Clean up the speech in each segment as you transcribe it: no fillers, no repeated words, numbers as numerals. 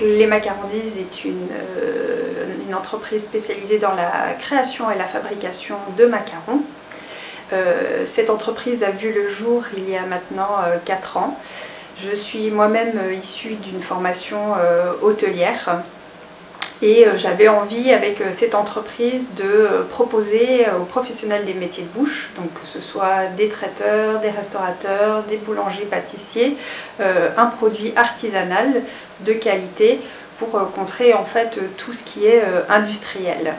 Les Macarondise est une entreprise spécialisée dans la création et la fabrication de macarons. Cette entreprise a vu le jour il y a maintenant 4 ans. Je suis moi-même issue d'une formation hôtelière et j'avais envie avec cette entreprise de proposer aux professionnels des métiers de bouche, donc que ce soit des traiteurs, des restaurateurs, des boulangers, pâtissiers, un produit artisanal de qualité pour contrer en fait tout ce qui est industriel.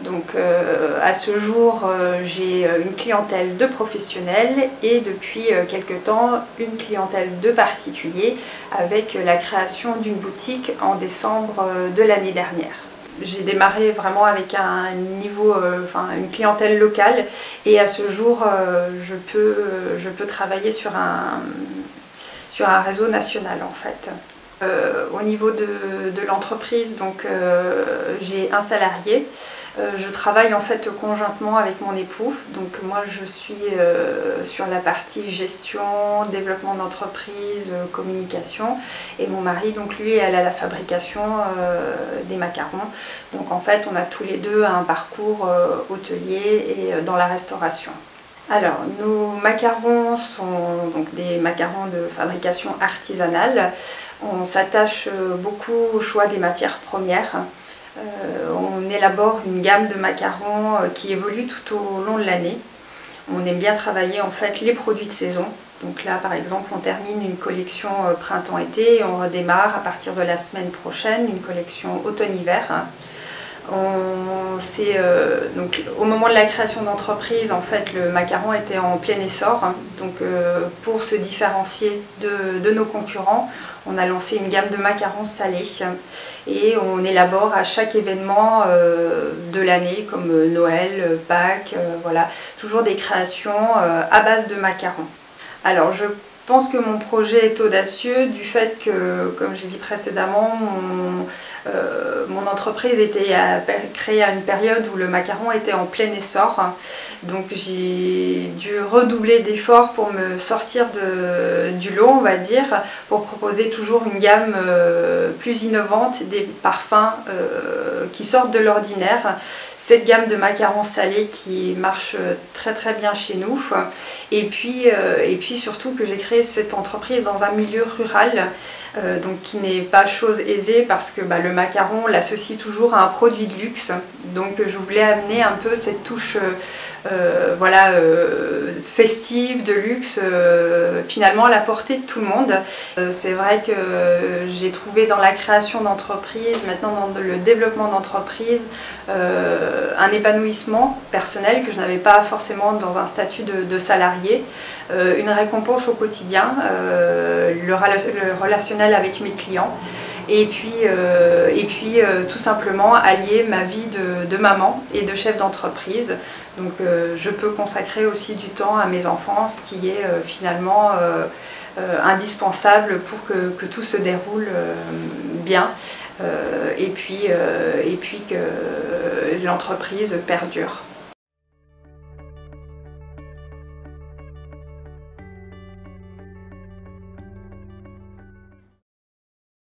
Donc à ce jour, j'ai une clientèle de professionnels et depuis quelques temps une clientèle de particuliers avec la création d'une boutique en décembre de l'année dernière. J'ai démarré vraiment avec un niveau, une clientèle locale et à ce jour je peux travailler sur un réseau national en fait. Au niveau de l'entreprise, donc j'ai un salarié. Je travaille en fait conjointement avec mon époux, donc moi je suis sur la partie gestion, développement d'entreprise, communication, et mon mari donc lui elle a la fabrication des macarons. Donc en fait on a tous les deux un parcours hôtelier et dans la restauration. Alors, nos macarons sont donc des macarons de fabrication artisanale. On s'attache beaucoup au choix des matières premières. On élabore une gamme de macarons qui évolue tout au long de l'année. On aime bien travailler en fait les produits de saison. Donc là par exemple on termine une collection printemps-été et on redémarre à partir de la semaine prochaine une collection automne-hiver. Donc, au moment de la création d'entreprise, en fait, le macaron était en plein essor. Donc, pour se différencier de nos concurrents, on a lancé une gamme de macarons salés et on élabore à chaque événement de l'année, comme Noël, Pâques, voilà, toujours des créations à base de macarons. Alors, je pense que mon projet est audacieux du fait que, comme j'ai dit précédemment, mon entreprise était créée à une période où le macaron était en plein essor. Donc j'ai dû redoubler d'efforts pour me sortir du lot, on va dire, pour proposer toujours une gamme plus innovante, des parfums qui sortent de l'ordinaire. Cette gamme de macarons salés qui marche très très bien chez nous. Et puis surtout que j'ai créé cette entreprise dans un milieu rural, donc qui n'est pas chose aisée parce que le macaron l'associe toujours à un produit de luxe. Donc je voulais amener un peu cette touche festive, de luxe, finalement à la portée de tout le monde. C'est vrai que j'ai trouvé dans la création d'entreprise, maintenant dans le développement d'entreprise, un épanouissement personnel que je n'avais pas forcément dans un statut de salarié, une récompense au quotidien, le relationnel avec mes clients. Et puis tout simplement allier ma vie de maman et de chef d'entreprise. Donc je peux consacrer aussi du temps à mes enfants, ce qui est finalement indispensable pour que tout se déroule bien et puis que l'entreprise perdure.